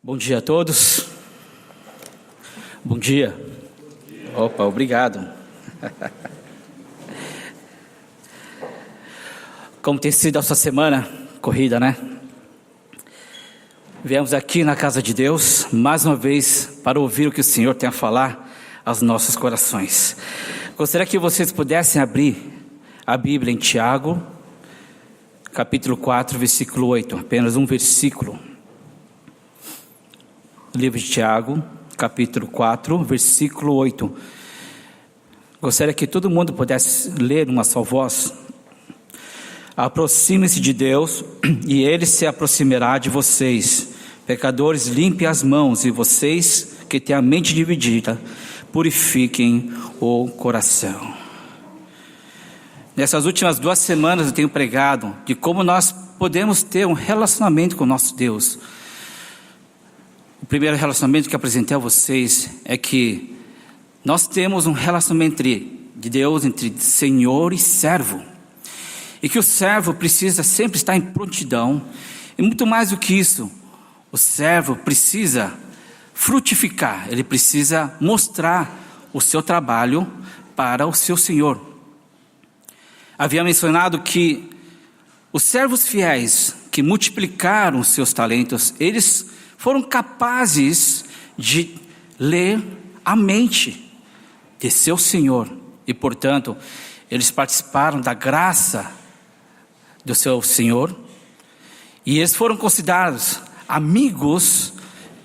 Bom dia a todos. Bom dia. Opa, obrigado. Como tem sido a sua semana corrida, né? Viemos aqui na casa de Deus, mais uma vez, para ouvir o que o Senhor tem a falar aos nossos corações. Gostaria que vocês pudessem abrir a Bíblia em Tiago, capítulo 4, versículo 8, apenas um versículo. Livro de Tiago, capítulo 4, versículo 8. Gostaria que todo mundo pudesse ler uma só voz. Aproxime-se de Deus e Ele se aproximará de vocês. Pecadores, limpem as mãos, e vocês que têm a mente dividida, purifiquem o coração. Nessas últimas 2 semanas eu tenho pregado de como nós podemos ter um relacionamento com o nosso Deus. O primeiro relacionamento que apresentei a vocês é que nós temos um relacionamento de Deus, entre Senhor e servo. E que o servo precisa sempre estar em prontidão. E muito mais do que isso, o servo precisa frutificar. Ele precisa mostrar o seu trabalho para o seu Senhor. Havia mencionado que os servos fiéis que multiplicaram os seus talentos, eles foram capazes de ler a mente de seu Senhor. E portanto, eles participaram da graça do seu Senhor. E eles foram considerados amigos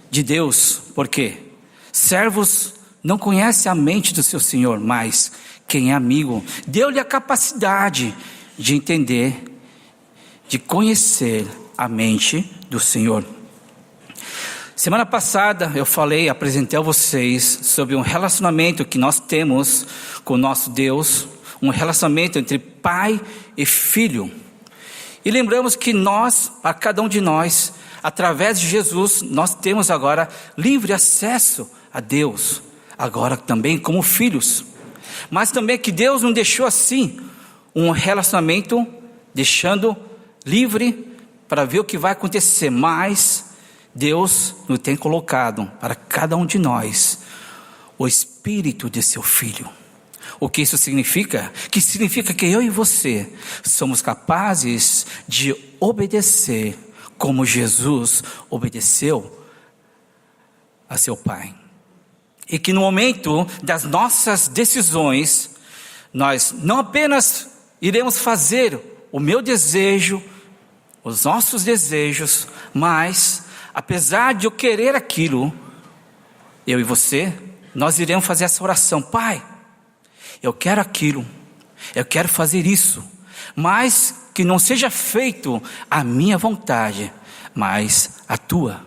de Deus. Por quê? Servos não conhecem a mente do seu Senhor, mas quem é amigo, deu-lhe a capacidade de entender, de conhecer a mente do Senhor. Semana passada eu apresentei a vocês sobre um relacionamento que nós temos com o nosso Deus, um relacionamento entre pai e filho. E lembramos que nós, a cada um de nós, através de Jesus, nós temos agora livre acesso a Deus, agora também como filhos. Mas também que Deus não deixou assim um relacionamento, deixando livre para ver o que vai acontecer, mas Deus nos tem colocado para cada um de nós o Espírito de seu Filho. O que isso significa? Que significa que eu e você somos capazes de obedecer como Jesus obedeceu a seu Pai. E que no momento das nossas decisões, nós não apenas iremos fazer o meu desejo, os nossos desejos, mas apesar de eu querer aquilo, eu e você, nós iremos fazer essa oração: Pai, eu quero aquilo, eu quero fazer isso, mas que não seja feito a minha vontade, mas a tua.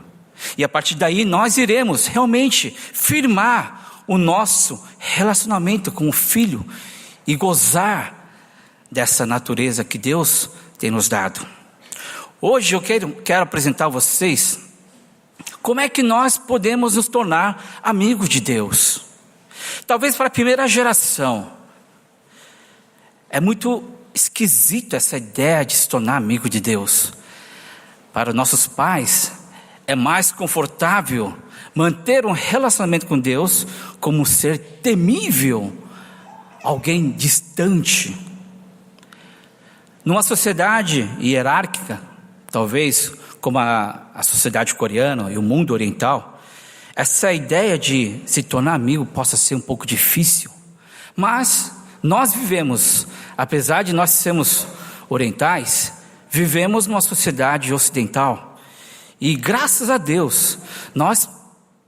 E a partir daí nós iremos realmente firmar o nosso relacionamento com o Filho e gozar dessa natureza que Deus tem nos dado. Hoje eu quero apresentar a vocês como é que nós podemos nos tornar amigos de Deus. Talvez para a primeira geração é muito esquisito essa ideia de se tornar amigo de Deus. Para nossos pais é mais confortável manter um relacionamento com Deus como um ser temível, alguém distante. Numa sociedade hierárquica, talvez como a sociedade coreana e o mundo oriental, essa ideia de se tornar amigo possa ser um pouco difícil. Mas nós vivemos, apesar de nós sermos orientais, vivemos numa sociedade ocidental. E graças a Deus, nós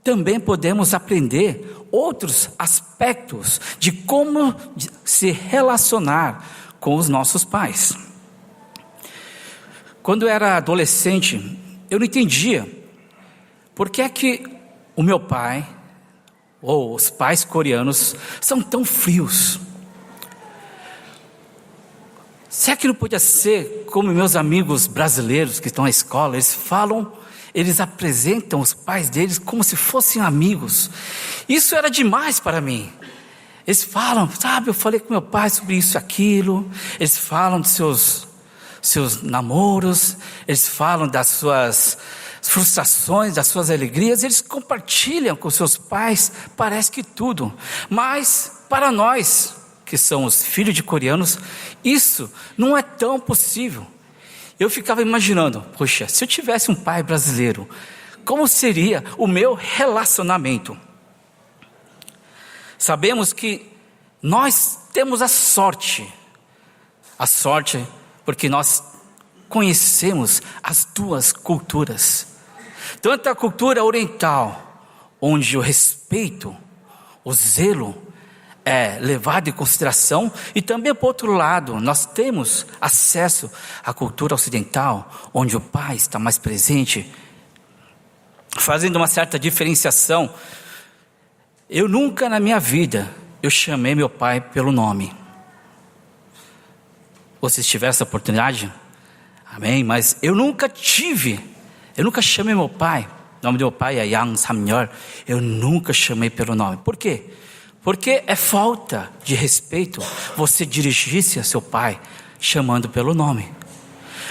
também podemos aprender outros aspectos de como se relacionar com os nossos pais. Quando eu era adolescente, eu não entendia por que é que o meu pai, ou os pais coreanos, são tão frios. Será que não podia ser como meus amigos brasileiros que estão na escola? Eles apresentam os pais deles como se fossem amigos. Isso era demais para mim. Eles falam, eu falei com meu pai sobre isso e aquilo. Eles falam dos seus namoros, eles falam das suas frustrações, das suas alegrias, eles compartilham com seus pais, parece que tudo. Mas para nós, que somos filhos de coreanos, isso não é tão possível. Eu ficava imaginando, poxa, se eu tivesse um pai brasileiro, como seria o meu relacionamento? Sabemos que nós temos a sorte porque nós conhecemos as duas culturas. Tanto a cultura oriental, onde o respeito, o zelo é levado em consideração, e também, por outro lado, nós temos acesso à cultura ocidental, onde o pai está mais presente, fazendo uma certa diferenciação. Eu nunca na minha vida, eu chamei meu pai pelo nome. Vocês tiveram essa oportunidade? Amém? Mas eu nunca chamei meu pai, o nome do meu pai é Yang Samyeol, eu nunca chamei pelo nome. Por quê? Porque é falta de respeito você dirigir-se a seu pai chamando pelo nome.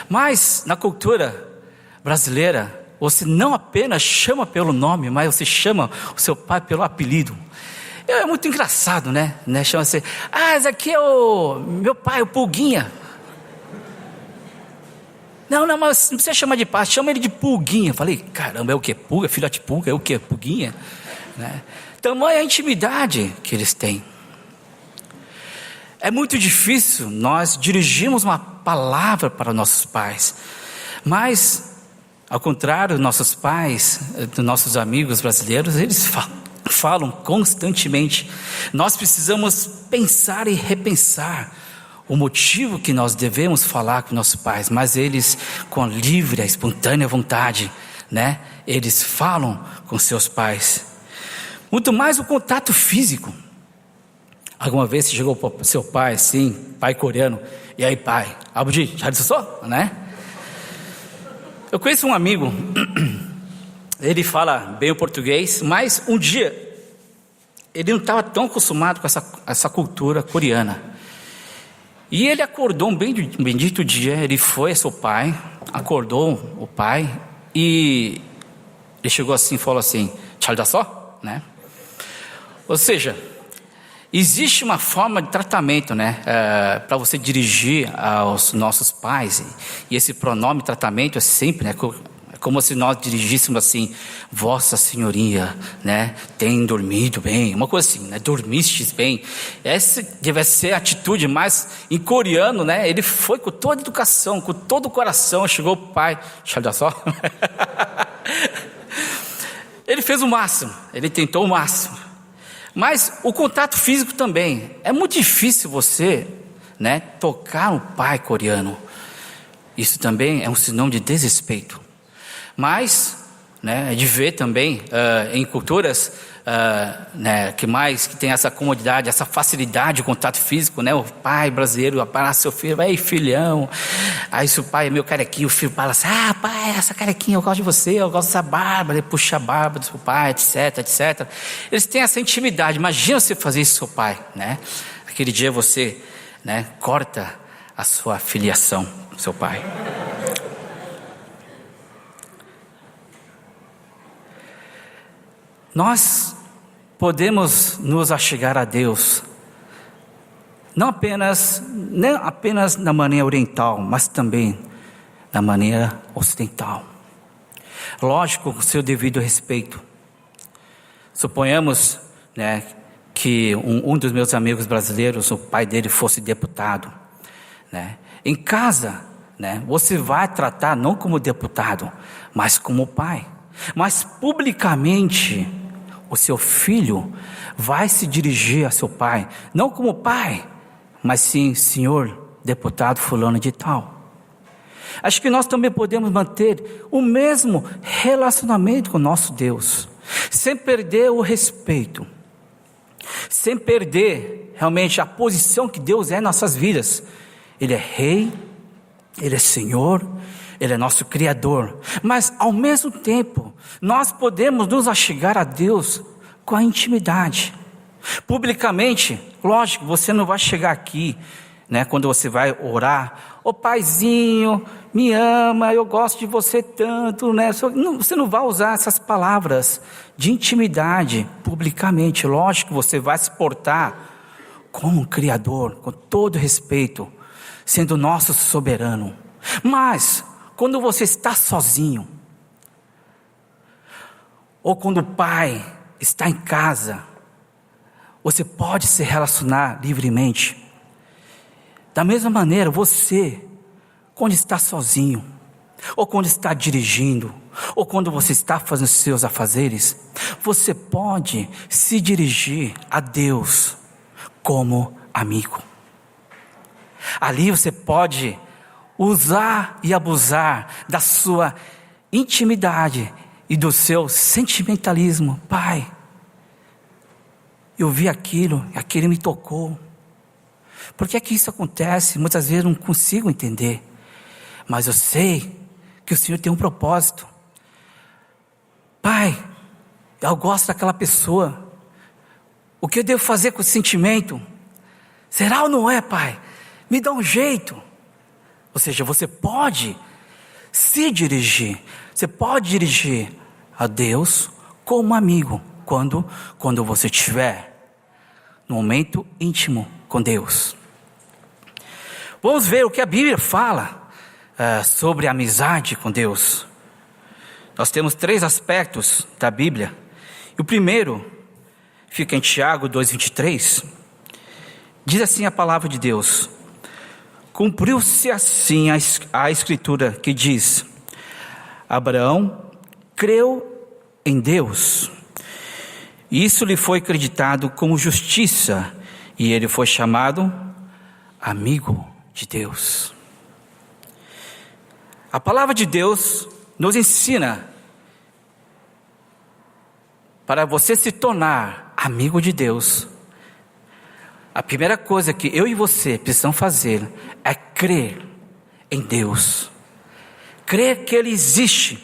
Mas na cultura brasileira, você não apenas chama pelo nome, mas você chama o seu pai pelo apelido. É muito engraçado, né? Chama assim, esse aqui é o meu pai, o Pulguinha. Não, mas não precisa chamar de pai, chama ele de Pulguinha. Eu falei, caramba, é o que? Pulga, filhote de pulga, é o que? Pulguinha? Né? Tamanha a intimidade que eles têm. É muito difícil nós dirigirmos uma palavra para nossos pais, mas, ao contrário, nossos pais, dos nossos amigos brasileiros, eles falam constantemente. Nós precisamos pensar e repensar o motivo que nós devemos falar com nossos pais, mas eles, com livre, espontânea vontade, né? Eles falam com seus pais. Muito mais o contato físico. Alguma vez você chegou para seu pai, assim, pai coreano, e aí pai, abuji, já disse só, né? Eu conheço um amigo, ele fala bem o português, mas um dia, ele não estava tão acostumado com essa cultura coreana. E ele acordou um bendito dia, ele foi a seu pai, acordou o pai, e ele chegou assim e falou assim, 잘 잤어? Né? Ou seja, existe uma forma de tratamento, né, para você dirigir aos nossos pais, e esse pronome tratamento é sempre, né, é como se nós dirigíssemos assim, Vossa Senhoria, né, tem dormido bem, uma coisa assim, né, dormistes bem. Essa deve ser a atitude, mas em coreano, né, ele foi com toda a educação, com todo o coração, chegou o pai, só. Ele fez o máximo, ele tentou o máximo. Mas o contato físico também. É muito difícil você, né, tocar um pai coreano. Isso também é um sinal de desrespeito. Mas, né, é de ver também em culturas né, que tem essa comodidade, essa facilidade de contato físico, né? O pai brasileiro abraça seu filho, ei filhão. Aí se o pai é meio carequinho, o filho fala assim, pai, essa carequinha, eu gosto de você, eu gosto dessa barba. Ele puxa a barba do seu pai, etc, etc. Eles têm essa intimidade. Imagina você fazer isso com seu pai, né? Aquele dia você, né, corta a sua filiação com seu pai. Nós podemos nos achegar a Deus, não apenas na maneira oriental, mas também na maneira ocidental. Lógico, com seu devido respeito. Suponhamos, né, que um dos meus amigos brasileiros, o pai dele fosse deputado, né? Em casa, né, você vai tratar não como deputado, mas como pai. Mas publicamente, o seu filho vai se dirigir a seu pai, não como pai, mas sim, senhor deputado fulano de tal. Acho que nós também podemos manter o mesmo relacionamento com o nosso Deus, sem perder o respeito, sem perder realmente a posição que Deus é em nossas vidas. Ele é rei, Ele é Senhor, Ele é nosso Criador, mas ao mesmo tempo, nós podemos nos achegar a Deus com a intimidade. Publicamente, lógico, você não vai chegar aqui, né, quando você vai orar ô paizinho, me ama, eu gosto de você tanto, né? Você não vai usar essas palavras de intimidade publicamente. Lógico que você vai se portar como um criador, com todo respeito, sendo nosso soberano. Mas, quando você está sozinho, ou quando o pai está em casa, você pode se relacionar livremente. Da mesma maneira, você, quando está sozinho, ou quando está dirigindo, ou quando você está fazendo seus afazeres, você pode se dirigir a Deus como amigo. Ali você pode usar e abusar da sua intimidade e do seu sentimentalismo. Pai, eu vi aquilo me tocou. Por que é que isso acontece? Muitas vezes eu não consigo entender, mas eu sei que o Senhor tem um propósito. Pai, eu gosto daquela pessoa, o que eu devo fazer com esse sentimento? Será ou não é, Pai? Me dá um jeito. Ou seja, você pode se dirigir, você pode dirigir a Deus como amigo, quando você estiver no momento íntimo com Deus. Vamos ver o que a Bíblia fala sobre a amizade com Deus. Nós temos 3 aspectos da Bíblia. E o primeiro fica em Tiago 2,23. Diz assim a palavra de Deus: cumpriu-se assim a escritura que diz: Abraão creu em Deus, e isso lhe foi acreditado como justiça, e ele foi chamado amigo de Deus. A palavra de Deus nos ensina, para você se tornar amigo de Deus, a primeira coisa que eu e você precisamos fazer é crer em Deus. Crer que Ele existe.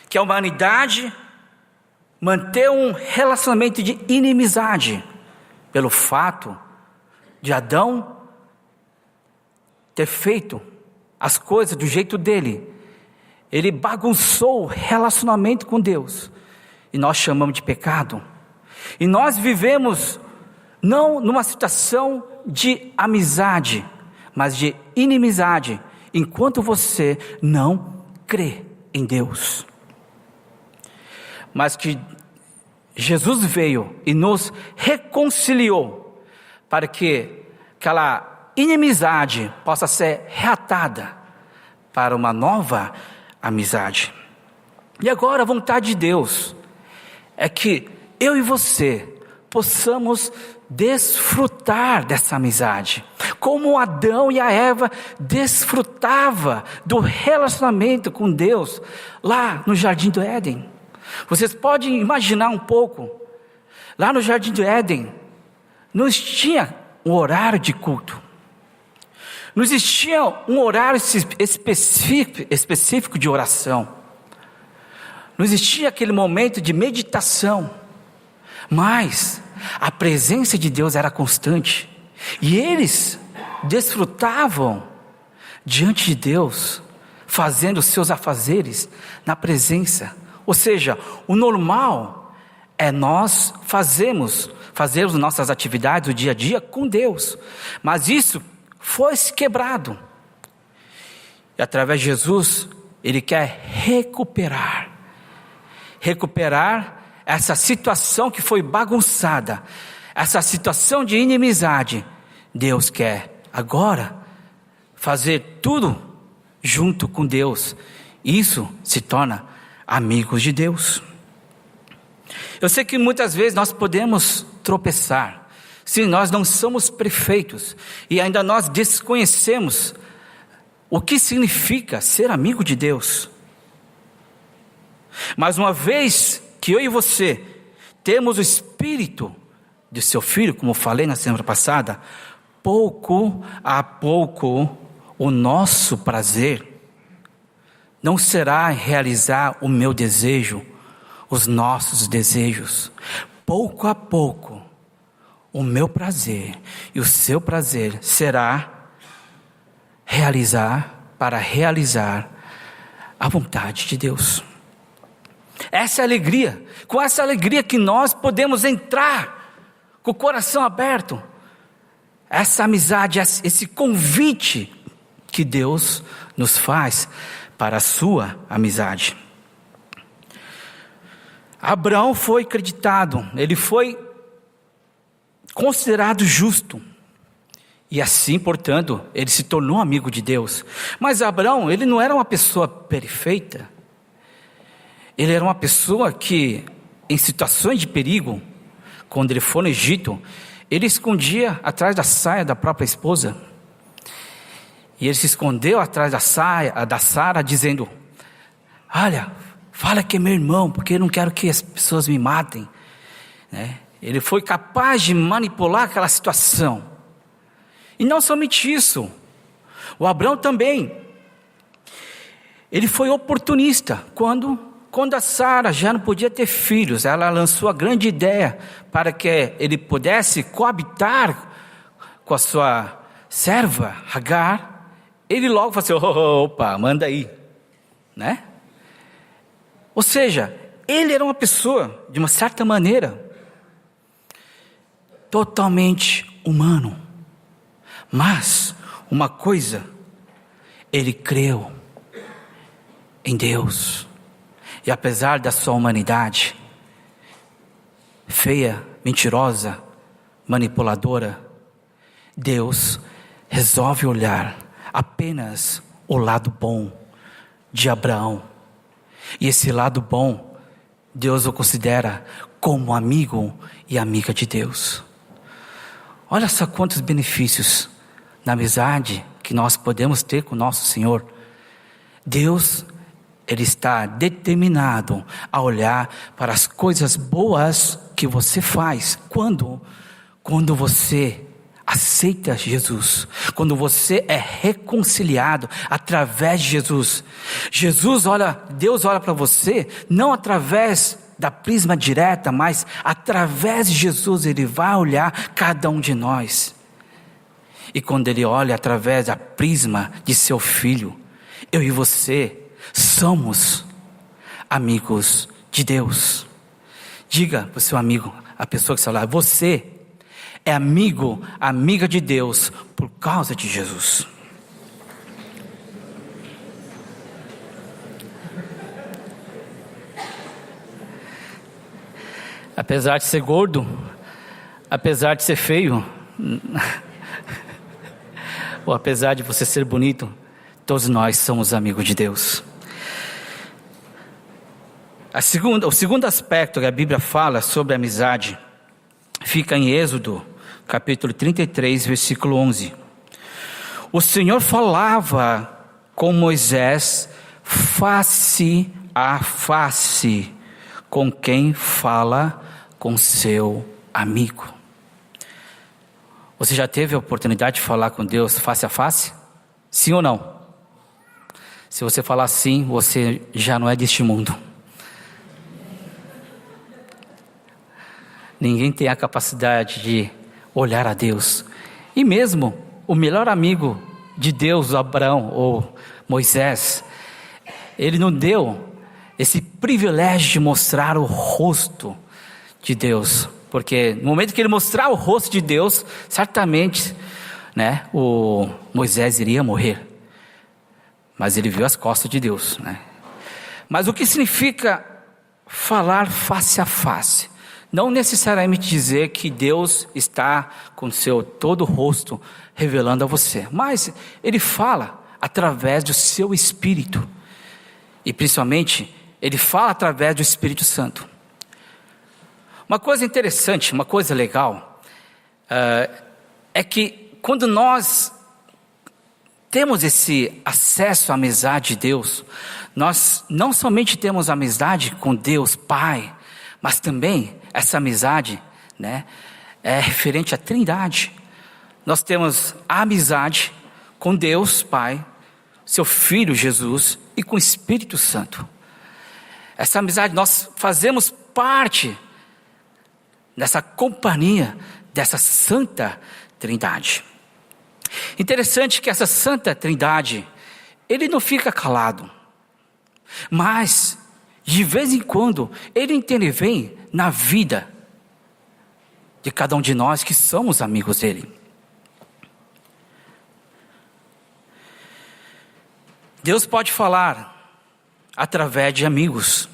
Que a humanidade mantém um relacionamento de inimizade pelo fato de Adão ter feito as coisas do jeito dele. Ele bagunçou o relacionamento com Deus. E nós chamamos de pecado. E nós vivemos não numa situação de amizade, mas de inimizade, enquanto você não crê em Deus. Mas que Jesus veio e nos reconciliou para que aquela inimizade possa ser reatada para uma nova amizade. E agora a vontade de Deus é que eu e você possamos desfrutar dessa amizade, como Adão e a Eva desfrutavam do relacionamento com Deus lá no Jardim do Éden. Vocês podem imaginar um pouco, lá no Jardim do Éden, não existia um horário de culto, não existia um horário específico de oração, não existia aquele momento de meditação, mas a presença de Deus era constante, e eles desfrutavam diante de Deus, fazendo os seus afazeres na presença. Ou seja, o normal é nós fazermos nossas atividades do dia a dia com Deus, mas isso foi quebrado, e através de Jesus, Ele quer recuperar essa situação que foi bagunçada, essa situação de inimizade. Deus quer agora fazer tudo junto com Deus. Isso se torna amigos de Deus. Eu sei que muitas vezes nós podemos tropeçar. Sim, nós não somos perfeitos e ainda nós desconhecemos o que significa ser amigo de Deus. Mas uma vez que eu e você temos o Espírito de seu Filho, como falei na semana passada, pouco a pouco o nosso prazer não será realizar o meu desejo, os nossos desejos. Pouco a pouco o meu prazer e o seu prazer será para realizar a vontade de Deus. Essa é a alegria, com essa alegria que nós podemos entrar com o coração aberto. Essa amizade, esse convite que Deus nos faz para a sua amizade. Abraão foi creditado, ele foi considerado justo. E assim, portanto, ele se tornou amigo de Deus. Mas Abraão, ele não era uma pessoa perfeita. Ele era uma pessoa que, em situações de perigo, quando ele foi no Egito, ele escondia atrás da saia da própria esposa. E ele se escondeu atrás da saia da Sara, dizendo: olha, fala que é meu irmão, porque eu não quero que as pessoas me matem. Ele foi capaz de manipular aquela situação. E não somente isso, o Abraão também, ele foi oportunista. Quando a Sara já não podia ter filhos, ela lançou a grande ideia para que ele pudesse coabitar com a sua serva, Agar. Ele logo falou assim: opa, manda aí, Ou seja, ele era uma pessoa, de uma certa maneira, totalmente humano. Mas, uma coisa, ele creu em Deus. E apesar da sua humanidade feia, mentirosa, manipuladora, Deus resolve olhar apenas o lado bom de Abraão. E esse lado bom, Deus o considera como amigo e amiga de Deus. Olha só quantos benefícios na amizade que nós podemos ter com o nosso Senhor. Deus, Ele está determinado a olhar para as coisas boas que você faz. Quando você aceita Jesus, quando você é reconciliado através de Jesus. Deus olha para você, não através da prisma direta, mas através de Jesus Ele vai olhar cada um de nós. E quando Ele olha através da prisma de seu Filho, eu e você somos amigos de Deus. Diga para o seu amigo, a pessoa que está lá: você é amiga de Deus por causa de Jesus. Apesar de ser gordo, apesar de ser feio, ou apesar de você ser bonito, todos nós somos amigos de Deus. O segundo aspecto que a Bíblia fala sobre a amizade fica em Êxodo, capítulo 33, versículo 11. O Senhor falava com Moisés face a face, com quem fala com seu amigo. Você já teve a oportunidade de falar com Deus face a face? Sim ou não? Se você falar sim, você já não é deste mundo. Ninguém tem a capacidade de olhar a Deus. E mesmo o melhor amigo de Deus, Abraão ou Moisés, ele não deu esse privilégio de mostrar o rosto de Deus. Porque no momento que ele mostrar o rosto de Deus, certamente, o Moisés iria morrer. Mas ele viu as costas de Deus, Mas o que significa falar face a face? Não necessariamente dizer que Deus está com seu todo o rosto revelando a você, mas Ele fala através do seu Espírito, e principalmente Ele fala através do Espírito Santo. Uma coisa interessante, uma coisa legal, é que quando nós temos esse acesso à amizade de Deus, nós não somente temos amizade com Deus Pai, mas também essa amizade, é referente à Trindade. Nós temos a amizade com Deus Pai, seu Filho Jesus e com o Espírito Santo. Essa amizade, nós fazemos parte dessa companhia, dessa Santa Trindade. Interessante que essa Santa Trindade, ele não fica calado, mas de vez em quando ele intervém na vida de cada um de nós que somos amigos dele. Deus pode falar através de amigos.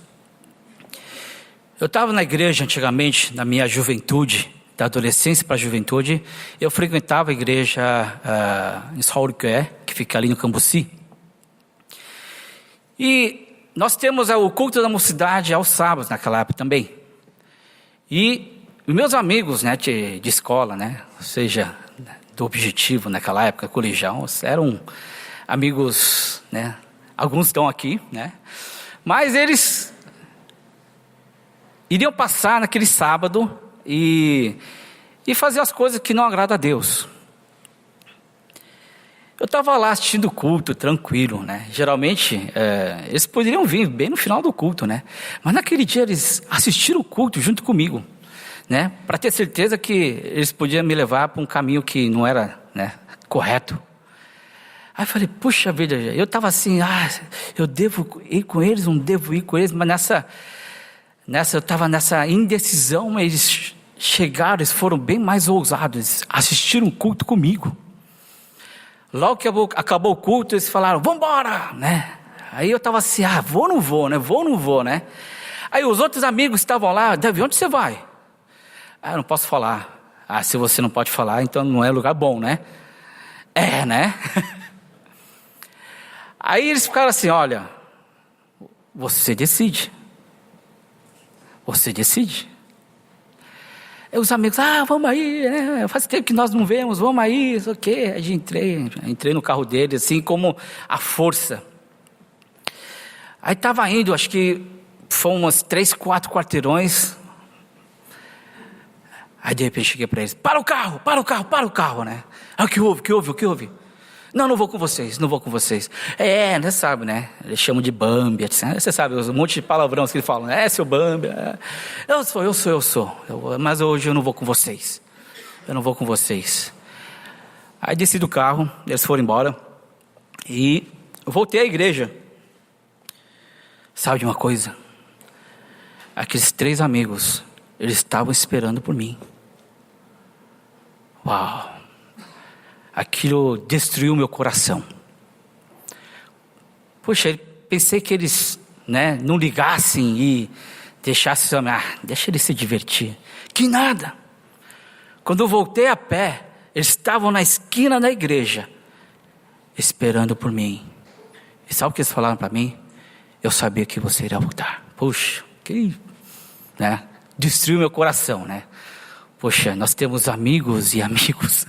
Eu estava na igreja antigamente, na minha juventude, da adolescência para a juventude, eu frequentava a igreja em Saurqué, que fica ali no Cambuci. E nós temos o culto da mocidade aos sábados naquela época também. E meus amigos, né, de escola, né, ou seja, do objetivo naquela época, colegial, eram amigos, né, alguns estão aqui, né, mas eles iriam passar naquele sábado e fazer as coisas que não agradam a Deus. Eu estava lá assistindo o culto, tranquilo, né? Geralmente, eles poderiam vir bem no final do culto, né? Mas naquele dia eles assistiram o culto junto comigo, né? Para ter certeza que eles podiam me levar para um caminho que não era, né, correto. Aí eu falei, puxa vida, eu estava assim, eu devo ir com eles, não devo ir com eles, mas eu estava nessa indecisão, mas eles chegaram, eles foram bem mais ousados, assistiram o culto comigo. Logo que acabou o culto, eles falaram, vamos embora, né? Aí eu estava assim, vou ou não vou, né? Vou ou não vou, né? Aí os outros amigos estavam lá, Davi, onde você vai? Eu não posso falar. Se você não pode falar, então não é lugar bom, né? Né? Aí eles ficaram assim, olha, você decide. Você decide. Aí os amigos, vamos aí, né? Faz tempo que nós não vemos, vamos aí, isso aqui. Aí entrei no carro dele, assim como a força. Aí estava indo, acho que foram umas 3, 4 quarteirões. Aí de repente cheguei para eles, para o carro, né? O que houve? Não vou com vocês. Você sabe, né? Eles chamam de Bambi, etc. Você sabe, um monte de palavrões que eles falam, seu Bambi. Eu sou. Mas hoje eu não vou com vocês. Aí desci do carro, eles foram embora. E eu voltei à igreja. Sabe de uma coisa? Aqueles 3 amigos, eles estavam esperando por mim. Uau! Aquilo destruiu meu coração. Poxa, pensei que eles, né, não ligassem e deixassem, deixa eles se divertir. Que nada. Quando eu voltei a pé, eles estavam na esquina da igreja, esperando por mim. E sabe o que eles falaram para mim? Eu sabia que você iria voltar. Poxa, né, destruiu meu coração, né? Poxa, nós temos amigos e amigos.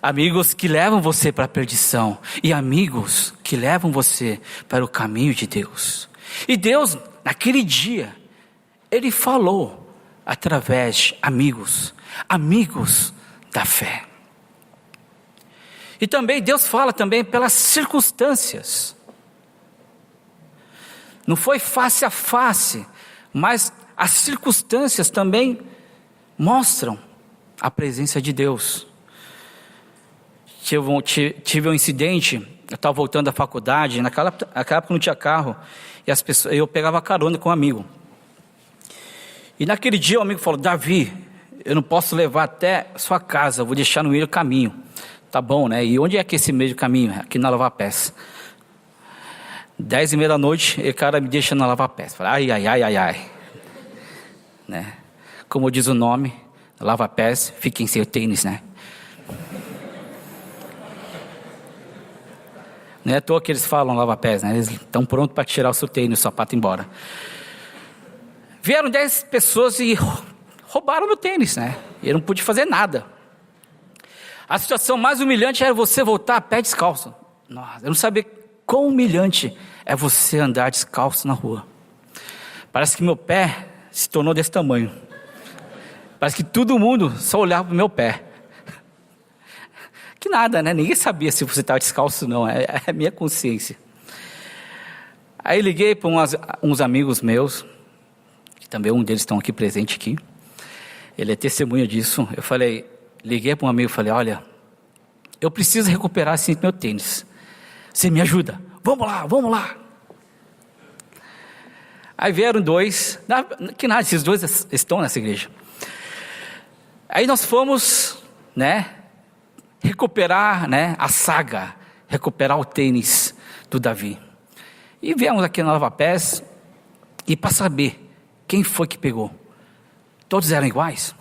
Amigos que levam você para a perdição e amigos que levam você para o caminho de Deus. E Deus, naquele dia, Ele falou através de amigos da fé. E também Deus fala também pelas circunstâncias. Não foi face a face, mas as circunstâncias também mostram a presença de Deus. Tive um incidente, eu estava voltando da faculdade, naquela época não tinha carro, e eu pegava carona com um amigo. E naquele dia o amigo falou, Davi, eu não posso levar até a sua casa, eu vou deixar no meio do caminho. Tá bom, né? E onde é que é esse meio do caminho? Aqui na Lava Pés. 10h30 da noite, e o cara me deixa na Lava Pés. Falei, ai. Né? Como diz o nome, Lava Pés, fiquem sem o tênis, né? Não é à toa que eles falam lava-pés, né? Eles estão prontos para tirar o seu tênis e o sapato embora. Vieram 10 pessoas e roubaram meu tênis, né? E eu não pude fazer nada. A situação mais humilhante era você voltar a pé descalço. Nossa, eu não sabia quão humilhante é você andar descalço na rua. Parece que meu pé se tornou desse tamanho. Parece que todo mundo só olhava para o meu pé. Que nada, né? Ninguém sabia se você estava descalço ou não. É a minha consciência. Aí liguei para uns amigos meus, que também um deles estão aqui presente aqui. Ele é testemunha disso. Liguei para um amigo e falei, olha, eu preciso recuperar assim meu tênis. Você me ajuda? Vamos lá, vamos lá. Aí vieram dois, que nada, esses dois estão nessa igreja. Aí nós fomos, né, recuperar, né, a saga, recuperar o tênis do Davi. E viemos aqui na Lava Pés, e para saber quem foi que pegou. Todos eram iguais.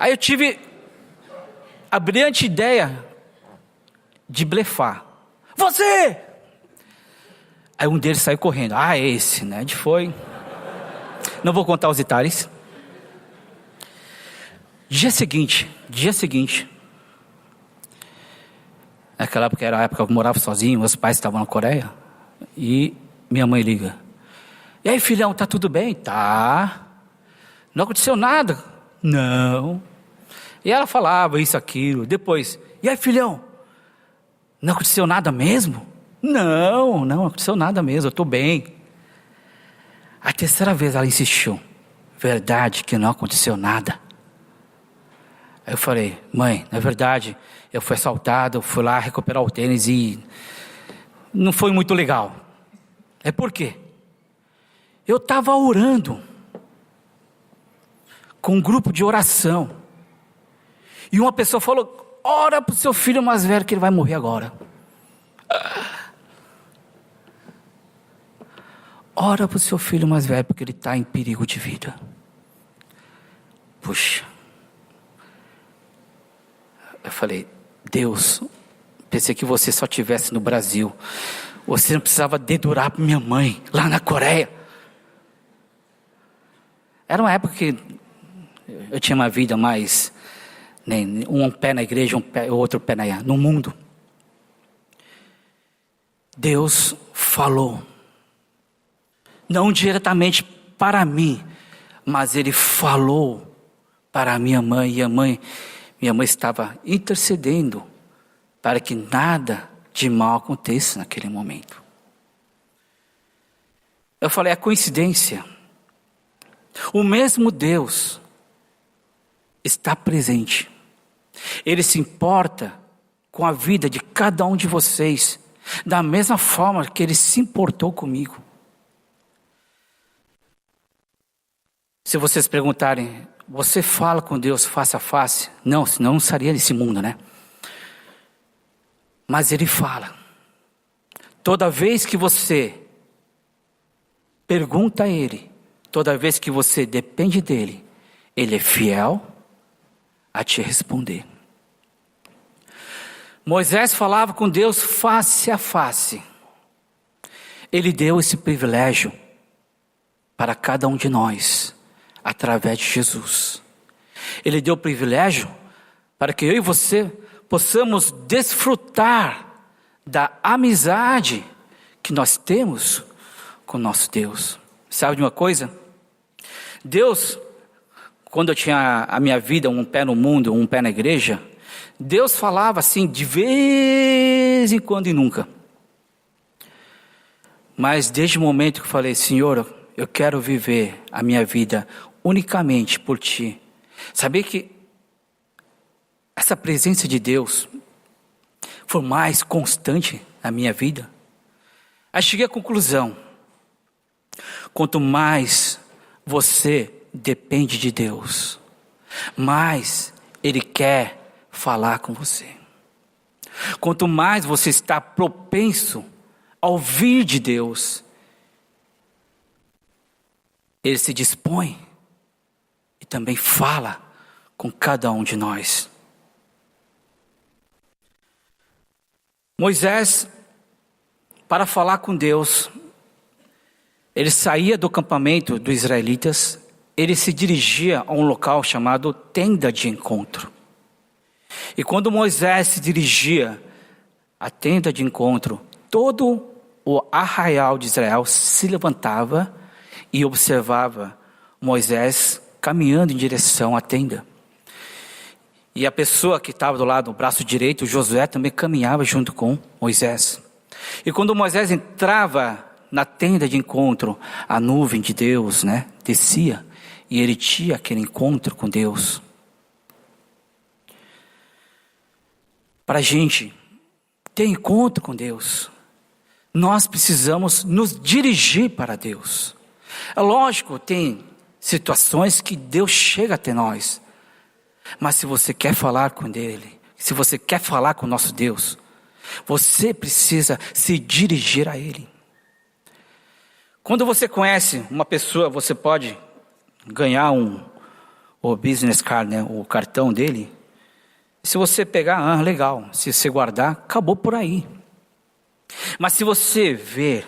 Aí eu tive a brilhante ideia de blefar. Você! Aí um deles saiu correndo. Ah, esse, né? Onde foi? Não vou contar os detalhes. Dia seguinte. Naquela época era a época que eu morava sozinho, meus pais estavam na Coreia. E minha mãe liga. E aí, filhão, tá tudo bem? Tá. Não aconteceu nada? Não. E ela falava isso, aquilo. Depois, e aí, filhão? Não aconteceu nada mesmo? Não aconteceu nada mesmo, eu estou bem. A terceira vez ela insistiu. Verdade que não aconteceu nada. Aí eu falei, mãe, na verdade, eu fui assaltado, fui lá recuperar o tênis e não foi muito legal. É por quê? Eu estava orando com um grupo de oração. E uma pessoa falou, ora para o seu filho mais velho que ele vai morrer agora. Ora para o seu filho mais velho porque ele está em perigo de vida. Puxa. Eu falei, Deus, pensei que você só estivesse no Brasil. Você não precisava dedurar para minha mãe lá na Coreia. Era uma época que eu tinha uma vida mais, né, um pé na igreja, outro pé no mundo. Deus falou, não diretamente para mim, mas Ele falou para a minha mãe, e minha mãe estava intercedendo para que nada de mal aconteça naquele momento. Eu falei, é coincidência. O mesmo Deus está presente. Ele se importa com a vida de cada um de vocês, da mesma forma que Ele se importou comigo. Se vocês perguntarem, você fala com Deus face a face? Não, senão não estaria nesse mundo, né? Mas Ele fala. Toda vez que você pergunta a Ele, toda vez que você depende dEle, Ele é fiel a te responder. Moisés falava com Deus face a face. Ele deu esse privilégio para cada um de nós, através de Jesus. Ele deu o privilégio para que eu e você possamos desfrutar da amizade que nós temos com nosso Deus. Sabe de uma coisa? Deus, quando eu tinha a minha vida, um pé no mundo, um pé na igreja, Deus falava assim de vez em quando e nunca. Mas desde o momento que eu falei, Senhor, eu quero viver a minha vida unicamente por Ti. Sabia que essa presença de Deus foi mais constante na minha vida? Aí cheguei à conclusão, quanto mais você depende de Deus, mais Ele quer falar com você. Quanto mais você está propenso a ouvir de Deus, Ele se dispõe e também fala com cada um de nós. Moisés, para falar com Deus, ele saía do campamento dos israelitas, ele se dirigia a um local chamado tenda de encontro. E quando Moisés se dirigia à tenda de encontro, todo o arraial de Israel se levantava e observava Moisés caminhando em direção à tenda. E a pessoa que estava do lado, do braço direito, Josué, também caminhava junto com Moisés. E quando Moisés entrava na tenda de encontro, a nuvem de Deus, né, descia, e ele tinha aquele encontro com Deus. Para a gente ter encontro com Deus, nós precisamos nos dirigir para Deus. É lógico, tem situações que Deus chega até nós. Mas se você quer falar com Ele, se você quer falar com o nosso Deus, você precisa se dirigir a Ele. Quando você conhece uma pessoa, você pode ganhar o business card, né, o cartão dele. Se você pegar, legal. Se você guardar, acabou por aí. Mas se você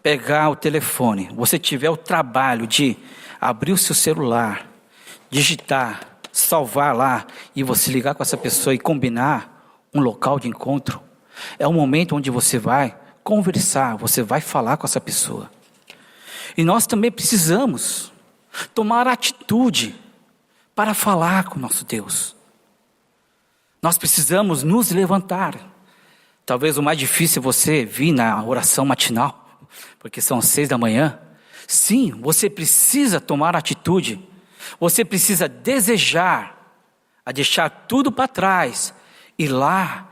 pegar o telefone, você tiver o trabalho de abrir o seu celular, digitar, salvar lá e você ligar com essa pessoa e combinar um local de encontro, é um momento onde você vai conversar, você vai falar com essa pessoa. E nós também precisamos tomar atitude para falar com o nosso Deus. Nós precisamos nos levantar. Talvez o mais difícil é você vir na oração matinal, porque são 6 da manhã. Sim, você precisa tomar atitude. Você precisa desejar a deixar tudo para trás e lá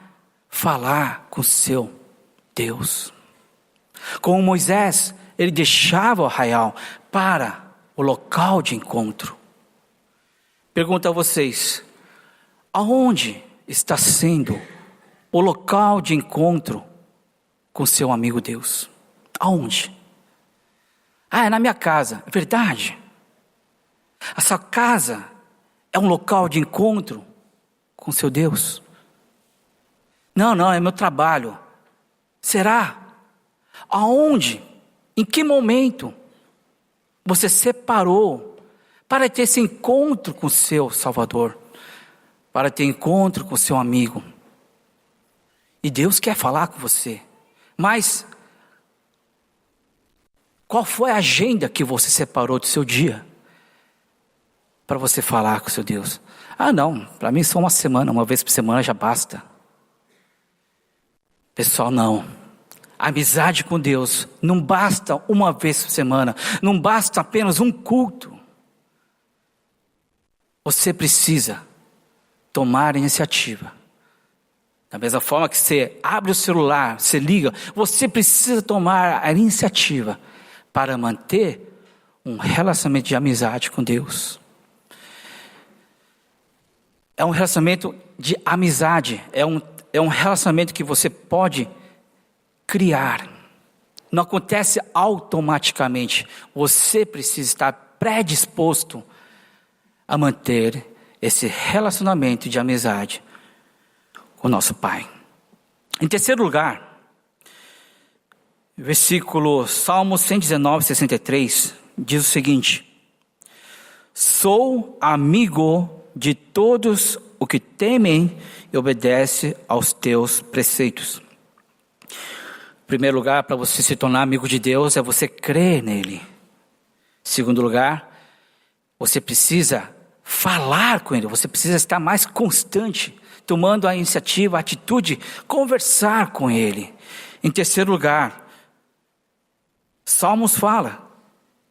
falar com seu Deus. Como Moisés, ele deixava o arraial para o local de encontro. Pergunto a vocês, aonde está sendo o local de encontro com seu amigo Deus? Aonde? É na minha casa. É verdade. A sua casa é um local de encontro com seu Deus? Não, é meu trabalho. Será? Aonde? Em que momento você separou para ter esse encontro com seu Salvador? Para ter encontro com seu amigo? E Deus quer falar com você. Mas qual foi a agenda que você separou do seu dia para você falar com seu Deus? Não, para mim só uma vez por semana já basta. Pessoal, não. A amizade com Deus não basta uma vez por semana, não basta apenas um culto. Você precisa tomar iniciativa. Da mesma forma que você abre o celular, você liga, você precisa tomar a iniciativa para manter um relacionamento de amizade com Deus. É um relacionamento de amizade, é um relacionamento que você pode criar. Não acontece automaticamente. Você precisa estar predisposto a manter esse relacionamento de amizade com o nosso Pai. Em terceiro lugar, versículo Salmo 119, 63, diz o seguinte: sou amigo de todos os que temem e obedecem aos teus preceitos. Em primeiro lugar, para você se tornar amigo de Deus, é você crer nele. Em segundo lugar, você precisa falar com ele, você precisa estar mais constante, tomando a iniciativa, a atitude, conversar com ele. Em terceiro lugar, Salmos fala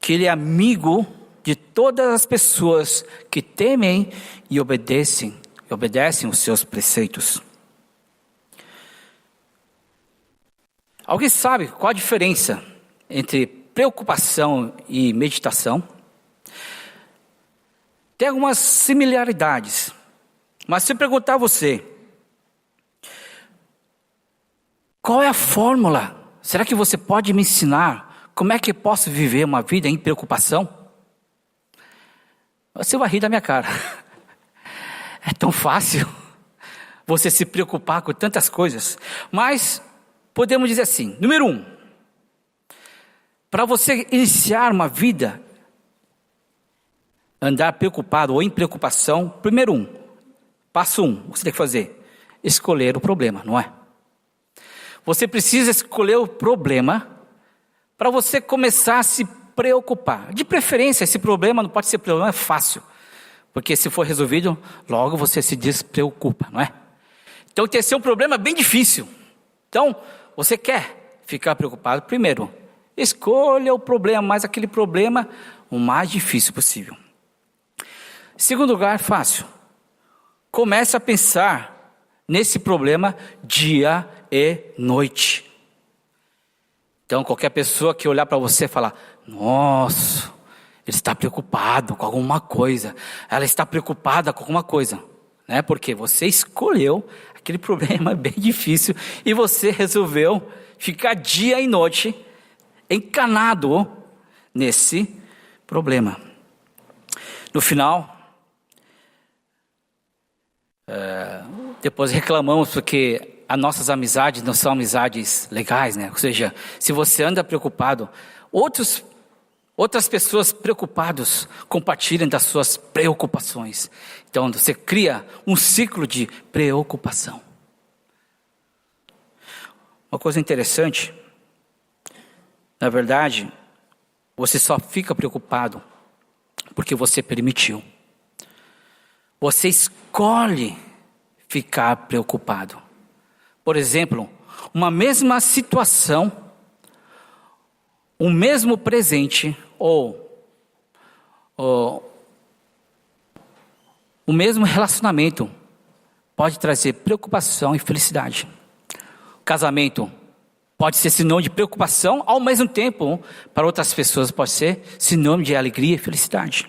que ele é amigo de todas as pessoas que temem e obedecem os seus preceitos. Alguém sabe qual a diferença entre preocupação e meditação? Tem algumas similaridades, mas se eu perguntar a você, qual é a fórmula? Será que você pode me ensinar como é que eu posso viver uma vida em preocupação? Você vai rir da minha cara. É tão fácil você se preocupar com tantas coisas, mas podemos dizer assim, número 1, para você iniciar uma vida, andar preocupado ou em preocupação, passo 1, você tem que fazer, escolher o problema, não é? Você precisa escolher o problema para você começar a se preocupar. De preferência, esse problema não pode ser problema fácil, porque se for resolvido, logo você se despreocupa, não é? Então tem que ser um problema bem difícil. Então, você quer ficar preocupado? Primeiro, escolha o problema, mas aquele problema o mais difícil possível. Segundo lugar, fácil. Comece a pensar nesse problema dia e noite. Então, qualquer pessoa que olhar para você e falar, nossa, ele está preocupado com alguma coisa, ela está preocupada com alguma coisa, né? Porque você escolheu aquele problema bem difícil e você resolveu ficar dia e noite encanado nesse problema. No final, depois reclamamos porque as nossas amizades não são amizades legais, né? Ou seja, se você anda preocupado, outras pessoas preocupadas compartilham das suas preocupações. Então você cria um ciclo de preocupação. Uma coisa interessante, na verdade, você só fica preocupado porque você permitiu. Você escolhe ficar preocupado. Por exemplo, uma mesma situação, um mesmo presente ou o mesmo relacionamento pode trazer preocupação e felicidade. O casamento pode ser sinônimo de preocupação, ao mesmo tempo, para outras pessoas pode ser sinônimo de alegria e felicidade.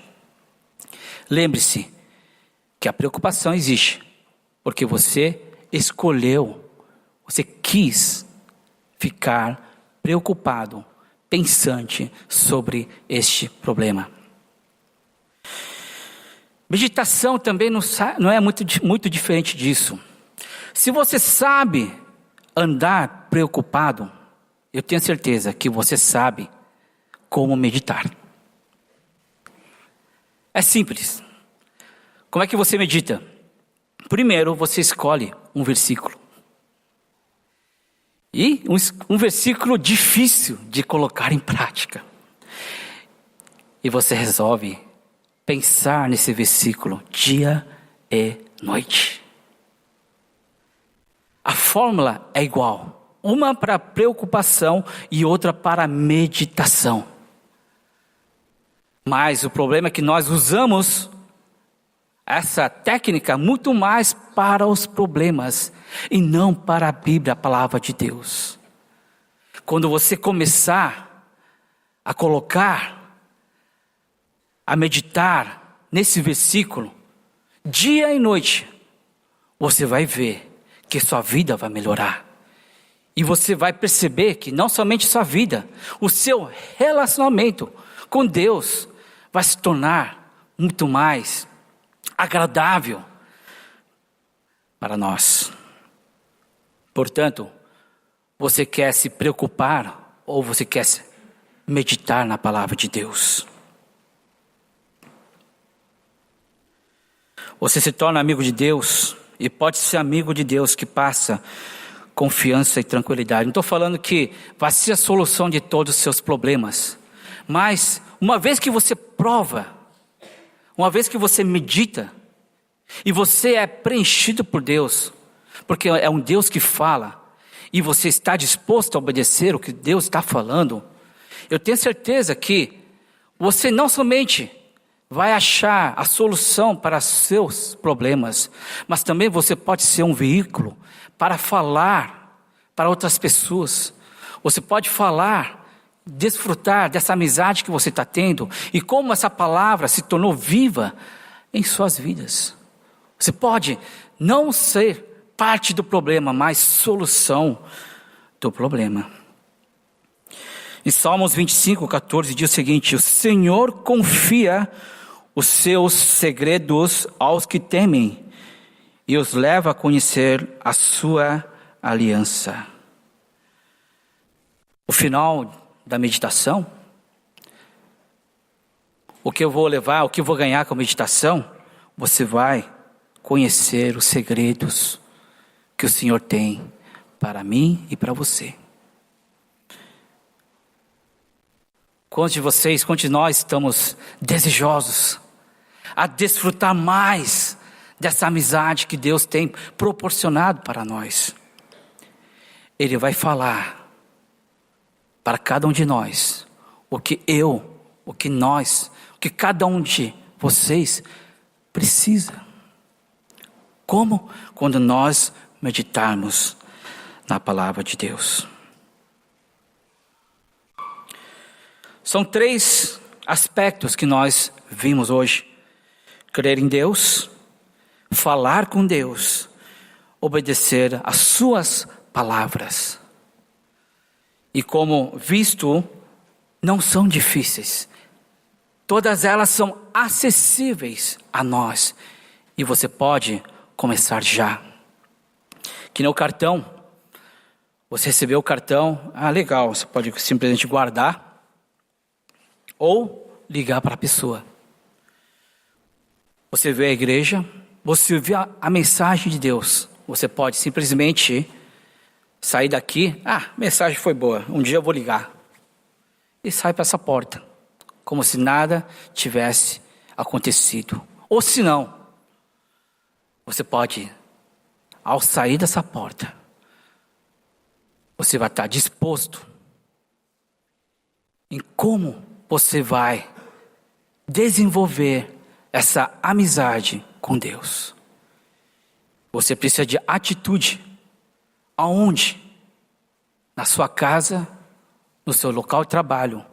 Lembre-se que a preocupação existe porque você escolheu, você quis ficar preocupado, pensante sobre este problema. Meditação também não é muito diferente disso. Se você sabe andar preocupado, eu tenho certeza que você sabe como meditar. É simples. Como é que você medita? Primeiro, você escolhe um versículo. E um versículo difícil de colocar em prática. E você resolve pensar nesse versículo dia e noite. A fórmula é igual. Uma para preocupação e outra para meditação. Mas o problema é que nós usamos essa técnica muito mais para os problemas e não para a Bíblia, a palavra de Deus. Quando você começar a colocar, a meditar nesse versículo, dia e noite, você vai ver que sua vida vai melhorar. E você vai perceber que não somente sua vida, o seu relacionamento com Deus vai se tornar muito mais agradável para nós. Portanto, você quer se preocupar ou você quer meditar na palavra de Deus? Você se torna amigo de Deus e pode ser amigo de Deus que passa confiança e tranquilidade. Não estou falando que vai ser a solução de todos os seus problemas, mas uma vez que você prova, uma vez que você medita, e você é preenchido por Deus, porque é um Deus que fala, e você está disposto a obedecer o que Deus está falando, eu tenho certeza que você não somente vai achar a solução para seus problemas, mas também você pode ser um veículo para falar para outras pessoas. Você pode falar, desfrutar dessa amizade que você está tendo e como essa palavra se tornou viva em suas vidas. Você pode não ser parte do problema, mas solução do problema. Em Salmos 25:14 diz o seguinte: o Senhor confia os seus segredos aos que temem e os leva a conhecer a sua aliança. O final da meditação, o que eu vou levar, o que eu vou ganhar com a meditação, você vai conhecer os segredos que o Senhor tem para mim e para você. Quantos de vocês, quantos de nós estamos desejosos a desfrutar mais dessa amizade que Deus tem proporcionado para nós? Ele vai falar para cada um de nós o que cada um de vocês precisa. Como? Quando nós meditarmos na palavra de Deus. São 3 aspectos que nós vimos hoje: crer em Deus, falar com Deus, obedecer às suas palavras. E como visto, não são difíceis. Todas elas são acessíveis a nós. E você pode começar já. Que nem o cartão. Você recebeu o cartão, legal, você pode simplesmente guardar ou ligar para a pessoa. Você vê a igreja, você vê a mensagem de Deus. Você pode simplesmente sair daqui, a mensagem foi boa, um dia eu vou ligar. E sai para essa porta, como se nada tivesse acontecido. Ou se não, você pode, ao sair dessa porta, você vai estar disposto em como você vai desenvolver essa amizade com Deus. Você precisa de atitude. Aonde? Na sua casa, no seu local de trabalho.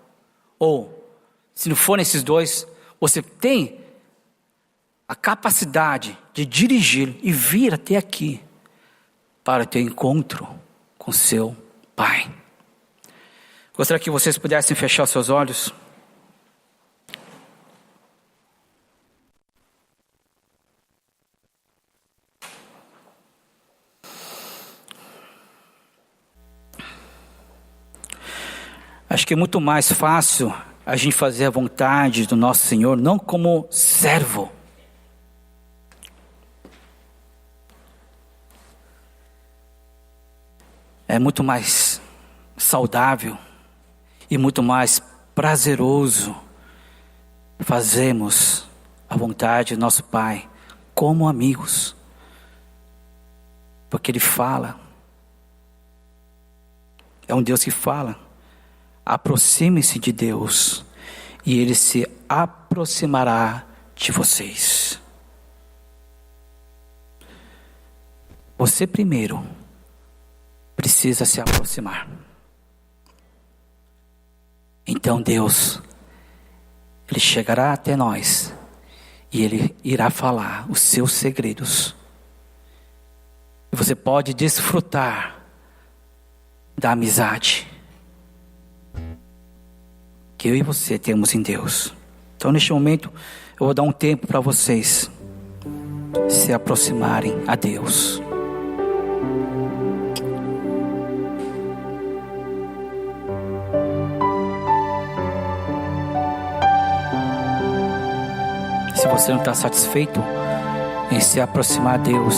Ou, se não for nesses 2, você tem a capacidade de dirigir e vir até aqui para ter encontro com seu Pai. Gostaria que vocês pudessem fechar os seus olhos. Acho que é muito mais fácil a gente fazer a vontade do nosso Senhor, não como servo. É muito mais saudável e muito mais prazeroso fazermos a vontade do nosso Pai como amigos. Porque Ele fala. É um Deus que fala. Aproxime-se de Deus e Ele se aproximará de vocês. Você primeiro precisa se aproximar. Então Deus, Ele chegará até nós e Ele irá falar os seus segredos. E você pode desfrutar da amizade que eu e você temos em Deus. Então neste momento eu vou dar um tempo para vocês se aproximarem a Deus. Se você não está satisfeito em se aproximar a Deus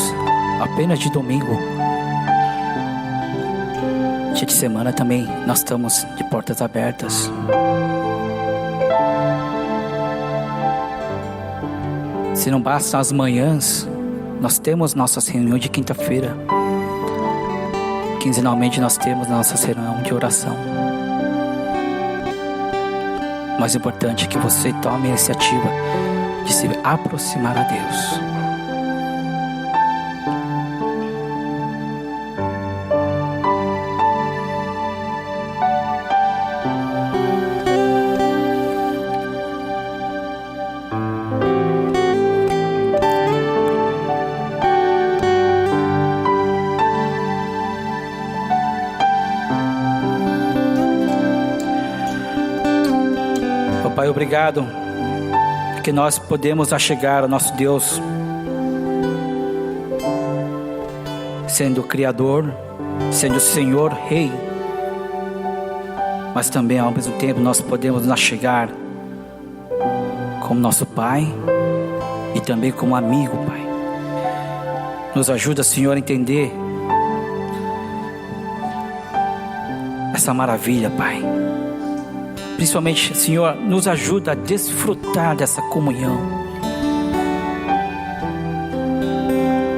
apenas de domingo, dia de semana também nós estamos de portas abertas. Se não basta as manhãs, nós temos nossas reuniões de quinta-feira. Quinzenalmente nós temos nossa reunião de oração. O mais importante é que você tome a iniciativa de se aproximar a Deus. Pai, obrigado, porque nós podemos achegar ao nosso Deus, sendo o Criador, sendo o Senhor, Rei, mas também ao mesmo tempo nós podemos nos achegar como nosso Pai e também como amigo, Pai. Nos ajuda, Senhor, a entender essa maravilha, Pai. Principalmente, Senhor, nos ajuda a desfrutar dessa comunhão.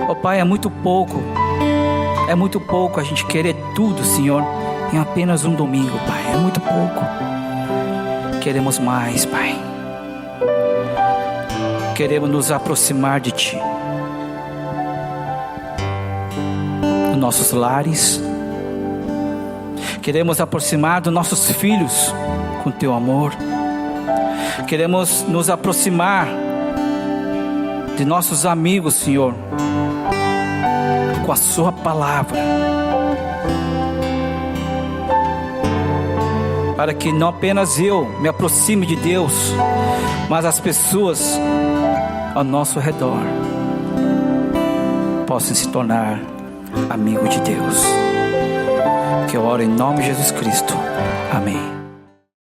Ó Pai, é muito pouco a gente querer tudo, Senhor, em apenas um domingo, Pai. É muito pouco. Queremos mais, Pai. Queremos nos aproximar de Ti. nossos lares. Queremos aproximar dos nossos filhos com Teu amor. Queremos nos aproximar de nossos amigos, Senhor, com a Sua palavra, para que não apenas eu me aproxime de Deus, mas as pessoas ao nosso redor possam se tornar amigos de Deus. Que eu oro em nome de Jesus Cristo. Amém.